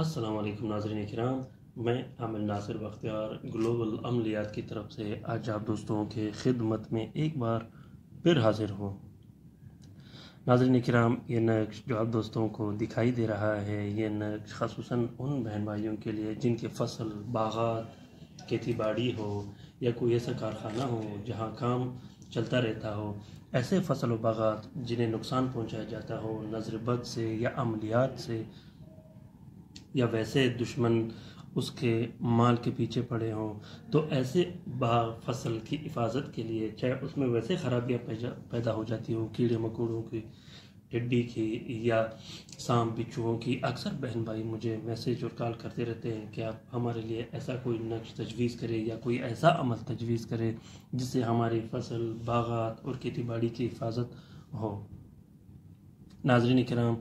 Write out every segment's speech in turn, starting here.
السلام علیکم ناظرین کرام، میں عامر ناصر بختیار گلوبل عملیات کی طرف سے آج آپ دوستوں کے خدمت میں ایک بار پھر حاضر ہوں۔ ناظرین کرام، یہ نقش جو آپ دوستوں کو دکھائی دے رہا ہے، یہ نقش خصوصاً ان بہن بھائیوں کے لیے جن کے فصل، باغات، کھیتی باڑی ہو یا کوئی ایسا کارخانہ ہو جہاں کام چلتا رہتا ہو، ایسے فصل و باغات جنہیں نقصان پہنچایا جاتا ہو نظر بد سے یا عملیات سے، یا ویسے دشمن اس کے مال کے پیچھے پڑے ہوں، تو ایسے باغ فصل کی حفاظت کے لیے، چاہے اس میں ویسے خرابیاں پیدا ہو جاتی ہوں، کیڑے مکوڑوں کی، ٹڈی کی یا سانپ بچھوؤں کی، اکثر بہن بھائی مجھے میسیج اور کال کرتے رہتے ہیں کہ آپ ہمارے لیے ایسا کوئی نقش تجویز کرے یا کوئی ایسا عمل تجویز کرے جس سے ہماری فصل، باغات اور کھیتی باڑی کی حفاظت ہو۔ ناظرین کرام،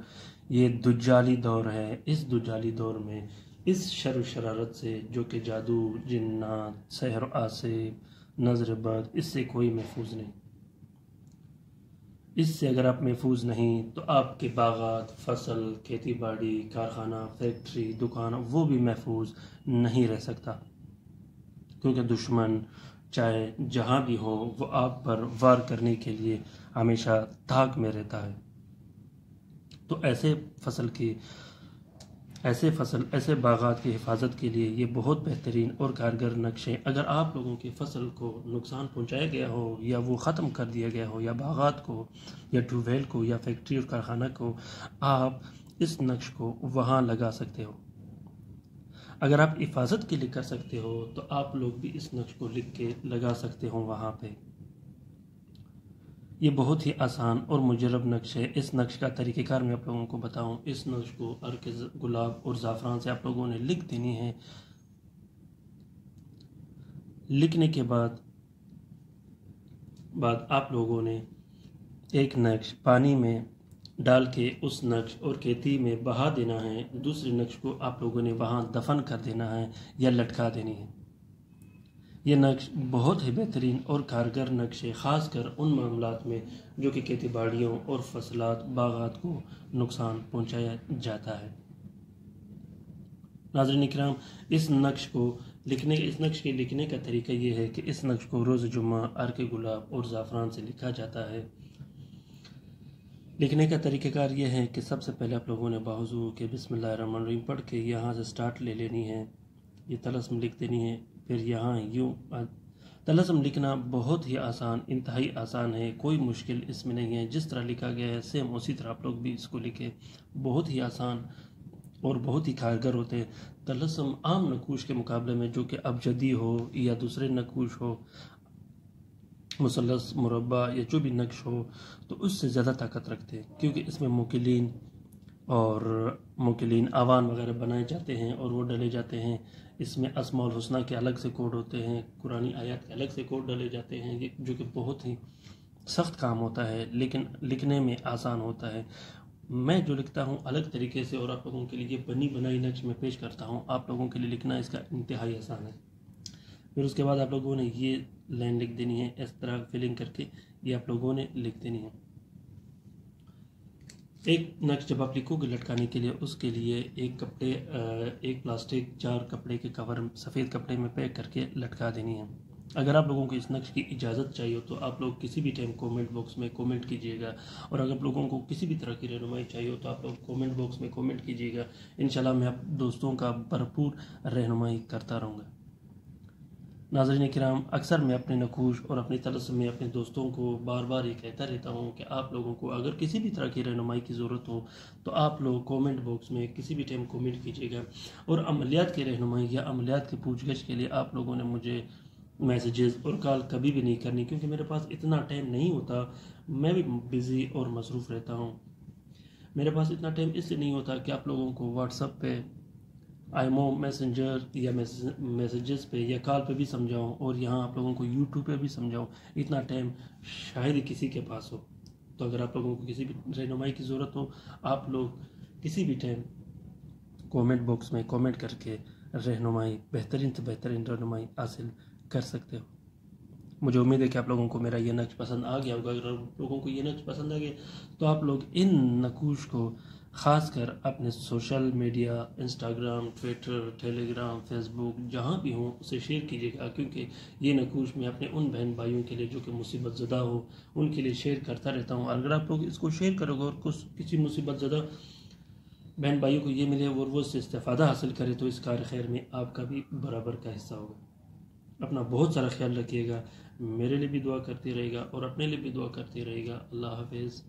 یہ دجالی دور ہے۔ اس دجالی دور میں اس شر و شرارت سے جو کہ جادو، جنات، سحر و آسیب، نظر بد، اس سے کوئی محفوظ نہیں۔ اس سے اگر آپ محفوظ نہیں تو آپ کے باغات، فصل، کھیتی باڑی، کارخانہ، فیکٹری، دکان، وہ بھی محفوظ نہیں رہ سکتا، کیونکہ دشمن چاہے جہاں بھی ہو وہ آپ پر وار کرنے کے لیے ہمیشہ تاک میں رہتا ہے۔ تو ایسے باغات کی حفاظت کے لیے یہ بہت بہترین اور کارگر نقش ہے۔ اگر آپ لوگوں کی فصل کو نقصان پہنچایا گیا ہو یا وہ ختم کر دیا گیا ہو، یا باغات کو یا ٹیوب ویل کو یا فیکٹری اور کارخانہ کو، آپ اس نقش کو وہاں لگا سکتے ہو۔ اگر آپ حفاظت کے لیے کر سکتے ہو تو آپ لوگ بھی اس نقش کو لکھ کے لگا سکتے ہو وہاں پہ۔ یہ بہت ہی آسان اور مجرب نقش ہے۔ اس نقش کا طریقہ کار میں آپ لوگوں کو بتاؤں۔ اس نقش کو عرق گلاب اور زعفران سے آپ لوگوں نے لکھ دینی ہے۔ لکھنے کے بعد آپ لوگوں نے ایک نقش پانی میں ڈال کے اس نقش اور کھیتی میں بہا دینا ہے۔ دوسرے نقش کو آپ لوگوں نے وہاں دفن کر دینا ہے یا لٹکا دینی ہے۔ یہ نقش بہت ہی بہترین اور کارگر نقش ہے، خاص کر ان معاملات میں جو کہ کھیتی باڑیوں اور فصلات، باغات کو نقصان پہنچایا جاتا ہے۔ ناظرین کرام، اس نقش کے لکھنے کا طریقہ یہ ہے کہ اس نقش کو روز جمعہ عرق گلاب اور زعفران سے لکھا جاتا ہے۔ لکھنے کا طریقہ کار یہ ہے کہ سب سے پہلے آپ لوگوں نے باوضو کہ بسم اللہ الرحمن الرحیم پڑھ کے یہاں سے سٹارٹ لے لینی ہے، یہ طلسم لکھ دینی ہے۔ پھر یہاں یوں طلسم لکھنا بہت ہی آسان، انتہائی آسان ہے، کوئی مشکل اس میں نہیں ہے۔ جس طرح لکھا گیا ہے سیم اسی طرح آپ لوگ بھی اس کو لکھیں، بہت ہی آسان اور بہت ہی کارگر ہوتے ہیں۔ طلسم عام نقوش کے مقابلے میں جو کہ ابجدی ہو یا دوسرے نقوش ہو، مثلث، مربع یا جو بھی نقش ہو، تو اس سے زیادہ طاقت رکھتے ہیں، کیونکہ اس میں موکلین آوان وغیرہ بنائے جاتے ہیں اور وہ ڈلے جاتے ہیں۔ اس میں اسماء الحسنہ کے الگ سے کوڈ ہوتے ہیں، قرآنی آیات کے الگ سے کوڈ ڈلے جاتے ہیں، جو کہ بہت ہی سخت کام ہوتا ہے لیکن لکھنے میں آسان ہوتا ہے۔ میں جو لکھتا ہوں الگ طریقے سے اور آپ لوگوں کے لیے یہ بنی بنائی نقش میں پیش کرتا ہوں، آپ لوگوں کے لیے لکھنا اس کا انتہائی آسان ہے۔ پھر اس کے بعد آپ لوگوں نے یہ لائن لکھ دینی ہے، اس طرح فلنگ کر کے یہ آپ لوگوں نے لکھ دینی ہے۔ ایک نقش جب آپ لکھو گے لٹکانے کے لیے، اس کے لیے ایک پلاسٹک 4 کپڑے کے کور سفید کپڑے میں پیک کر کے لٹکا دینی ہے۔ اگر آپ لوگوں کو اس نقش کی اجازت چاہیے ہو تو آپ لوگ کسی بھی ٹائم کومنٹ باکس میں کومنٹ کیجیے گا، اور اگر آپ لوگوں کو کسی بھی طرح کی رہنمائی چاہیے ہو تو آپ لوگ کومنٹ باکس میں کومنٹ کیجیے گا۔ انشاءاللہ میں آپ دوستوں کا بھرپور رہنمائی کرتا رہوں گا۔ ناظرین کرام، اکثر میں اپنے نقوش اور اپنی طلسم میں اپنے دوستوں کو بار بار یہ کہتا رہتا ہوں کہ آپ لوگوں کو اگر کسی بھی طرح کی رہنمائی کی ضرورت ہو تو آپ لوگ کومنٹ باکس میں کسی بھی ٹائم کومنٹ کیجیے گا، اور عملیات کی رہنمائی یا عملیات کی پوچھ گچھ کے لیے آپ لوگوں نے مجھے میسیجز اور کال کبھی بھی نہیں کرنی، کیونکہ میرے پاس اتنا ٹائم نہیں ہوتا، میں بھی بزی اور مصروف رہتا ہوں۔ میرے پاس اتنا ٹائم اس لیے نہیں ہوتا کہ آپ لوگوں کو واٹس ایپ پہ، آئیمو میسنجر یا میسیجز پہ یا کال پہ بھی سمجھاؤں، اور یہاں آپ لوگوں کو یوٹیوب پہ بھی سمجھاؤں، اتنا ٹائم شاید ہی کسی کے پاس ہو۔ تو اگر آپ لوگوں کو کسی بھی رہنمائی کی ضرورت ہو، آپ لوگ کسی بھی ٹائم کومنٹ باکس میں کومنٹ کر کے رہنمائی، بہترین سے بہترین رہنمائی حاصل کر سکتے ہو۔ مجھے امید ہے کہ آپ لوگوں کو میرا یہ نقش پسند آ گیا ہوگا. اگر آپ لوگوں کو یہ نقش پسند آ گیا تو آپ لوگ ان نقوش کو خاص کر اپنے سوشل میڈیا، انسٹاگرام، ٹویٹر، ٹیلی گرام، فیس بک جہاں بھی ہوں اسے شیئر کیجیے گا، کیونکہ یہ نقوش میں اپنے ان بہن بھائیوں کے لیے جو کہ مصیبت زدہ ہو ان کے لیے شیئر کرتا رہتا ہوں. اگر آپ لوگ اس کو شیئر کرو گے اور کسی مصیبت زدہ بہن بھائیوں کو یہ ملے اور وہ اس سے استفادہ حاصل کرے تو اس کار خیر میں آپ کا بھی برابر کا حصہ ہوگا. اپنا بہت سارا خیال رکھیے گا، میرے لیے بھی دعا کرتے رہے گا اور اپنے لیے بھی دعا کرتے رہے گا. اللہ حافظ.